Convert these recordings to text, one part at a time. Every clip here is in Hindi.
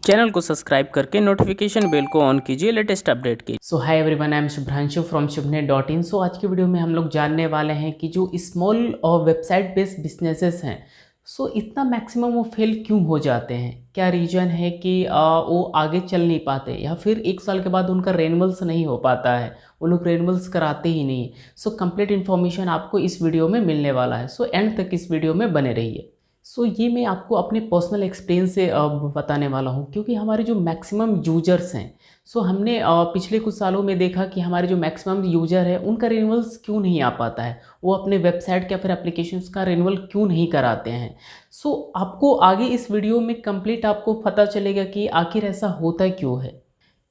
चैनल को सब्सक्राइब करके नोटिफिकेशन बेल को ऑन कीजिए लेटेस्ट अपडेट की। So hi everyone, I am Shubhranshu from shubhnet.in। So आज की वीडियो में हम लोग जानने वाले हैं कि जो स्मॉल और वेबसाइट बेस्ड बिजनेसेस हैं, सो इतना मैक्सिमम वो फेल क्यों हो जाते हैं। क्या रीज़न है कि वो आगे चल नहीं पाते या फिर एक साल के बाद उनका रेन्यूअल्स नहीं हो पाता है, वो लोग रेन्यूअल्स कराते ही नहीं। सो कंप्लीट इन्फॉर्मेशन आपको इस वीडियो में मिलने वाला है। सो एंड तक इस वीडियो में बने रहिए। सो ये मैं आपको अपने पर्सनल एक्सपीरियंस से बताने वाला हूँ, क्योंकि हमारे जो मैक्सिमम यूजर्स हैं, सो हमने पिछले कुछ सालों में देखा कि हमारे जो मैक्सिमम यूजर है उनका रिन्यूअल्स क्यों नहीं आ पाता है, वो अपने वेबसाइट या फिर एप्लीकेशंस का रिन्यूअल क्यों नहीं कराते हैं। सो आपको आगे इस वीडियो में कंप्लीट आपको पता चलेगा कि आखिर ऐसा होता क्यों है।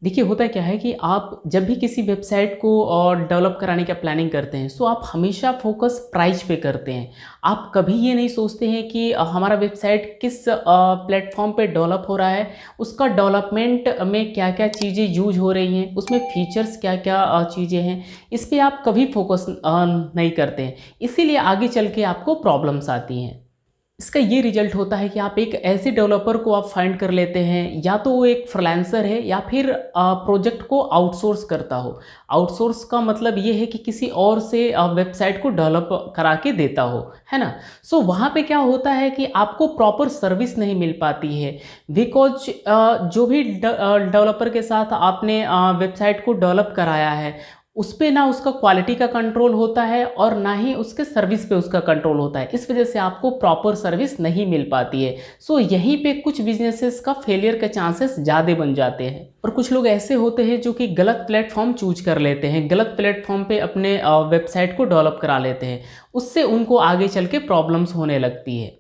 देखिए, होता क्या है कि आप जब भी किसी वेबसाइट को और डेवलप कराने का प्लानिंग करते हैं, सो आप हमेशा फोकस प्राइस पे करते हैं। आप कभी ये नहीं सोचते हैं कि हमारा वेबसाइट किस प्लेटफॉर्म पे डेवलप हो रहा है, उसका डेवलपमेंट में क्या क्या चीज़ें यूज हो रही हैं, उसमें फीचर्स क्या क्या चीज़ें हैं, इस पर आप कभी फोकस नहीं करते हैं। इसीलिए आगे चल के आपको प्रॉब्लम्स आती हैं। इसका ये रिजल्ट होता है कि आप एक ऐसे डेवलपर को आप फाइंड कर लेते हैं, या तो वो एक फ्रीलांसर है या फिर प्रोजेक्ट को आउटसोर्स करता हो। आउटसोर्स का मतलब ये है कि किसी और से वेबसाइट को डेवलप करा के देता हो, है ना। सो वहाँ पे क्या होता है कि आपको प्रॉपर सर्विस नहीं मिल पाती है, बिकॉज जो भी डेवलपर के साथ आपने वेबसाइट को डेवलप कराया है, उस पर ना उसका क्वालिटी का कंट्रोल होता है और ना ही उसके सर्विस पे उसका कंट्रोल होता है। इस वजह से आपको प्रॉपर सर्विस नहीं मिल पाती है। सो यहीं पे कुछ बिजनेसेस का फेलियर के चांसेस ज़्यादा बन जाते हैं। और कुछ लोग ऐसे होते हैं जो कि गलत प्लेटफॉर्म चूज कर लेते हैं, गलत प्लेटफॉर्म पे अपने वेबसाइट को डेवलप करा लेते हैं, उससे उनको आगे चल के प्रॉब्लम्स होने लगती है।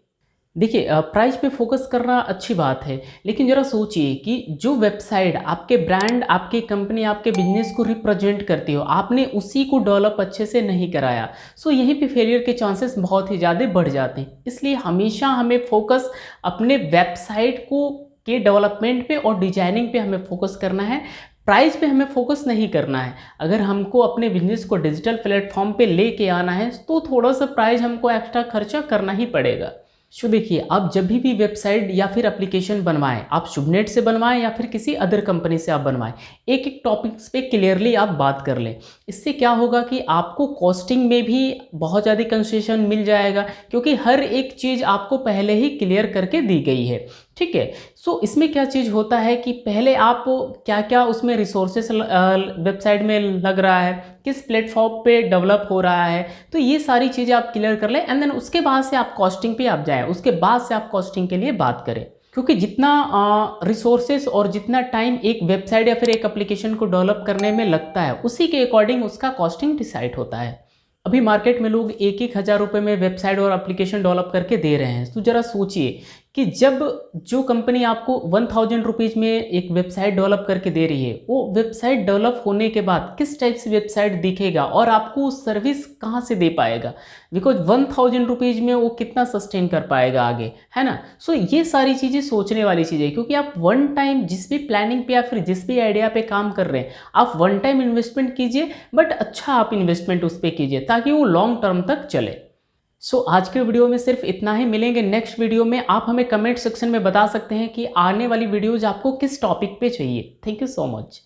देखिए, प्राइस पे फोकस करना अच्छी बात है, लेकिन ज़रा सोचिए कि जो वेबसाइट आपके ब्रांड, आपकी कंपनी, आपके बिजनेस को रिप्रेजेंट करती हो, आपने उसी को डेवलप अच्छे से नहीं कराया, सो यहीं पे फेलियर के चांसेस बहुत ही ज़्यादा बढ़ जाते हैं। इसलिए हमेशा हमें फोकस अपने वेबसाइट को के डेवलपमेंट पे और डिजाइनिंग पे हमें फोकस करना है। प्राइस पे हमें फोकस नहीं करना है। अगर हमको अपने बिजनेस को डिजिटल प्लेटफॉर्म पे लेके आना है, तो थोड़ा सा प्राइस हमको एक्स्ट्रा खर्चा करना ही पड़ेगा। सो देखिए, आप जब भी वेबसाइट या फिर एप्लीकेशन बनवाएं, आप शुभनेट से बनवाएं या फिर किसी अदर कंपनी से आप बनवाएं, एक एक टॉपिक्स पे क्लियरली आप बात कर लें। इससे क्या होगा कि आपको कॉस्टिंग में भी बहुत ज़्यादा कंसेशन मिल जाएगा, क्योंकि हर एक चीज़ आपको पहले ही क्लियर करके दी गई है। ठीक है। सो इसमें क्या चीज़ होता है कि पहले आप क्या क्या उसमें रिसोर्सेस वेबसाइट में लग रहा है, किस प्लेटफॉर्म पे डेवलप हो रहा है, तो ये सारी चीज़ें आप क्लियर कर लें। एंड देन उसके बाद से आप कॉस्टिंग पे आप जाएं, उसके बाद से आप कॉस्टिंग के लिए बात करें। क्योंकि जितना रिसोर्सेस और जितना टाइम एक वेबसाइट या फिर एक एप्लीकेशन को डेवलप करने में लगता है, उसी के अकॉर्डिंग उसका कॉस्टिंग डिसाइड होता है। अभी मार्केट में लोग 1-1 हज़ार रुपये में वेबसाइट और एप्लीकेशन डेवलप करके दे रहे हैं। तो ज़रा सोचिए कि जब जो कंपनी आपको 1000 रुपीज़ में एक वेबसाइट डेवलप करके दे रही है, वो वेबसाइट डेवलप होने के बाद किस टाइप से वेबसाइट दिखेगा और आपको सर्विस कहाँ से दे पाएगा, बिकॉज 1000 रुपीज़ में वो कितना सस्टेन कर पाएगा आगे, है ना। सो ये सारी चीज़ें सोचने वाली चीज़ें, क्योंकि आप वन टाइम जिस भी प्लानिंग पे या फिर जिस भी आइडिया पे काम कर रहे हैं, आप वन टाइम इन्वेस्टमेंट कीजिए, बट अच्छा आप इन्वेस्टमेंट उस पर कीजिए ताकि वो लॉन्ग टर्म तक चले। सो आज के वीडियो में सिर्फ इतना ही। मिलेंगे नेक्स्ट वीडियो में। आप हमें कमेंट सेक्शन में बता सकते हैं कि आने वाली वीडियोज आपको किस टॉपिक पे चाहिए। Thank you so much.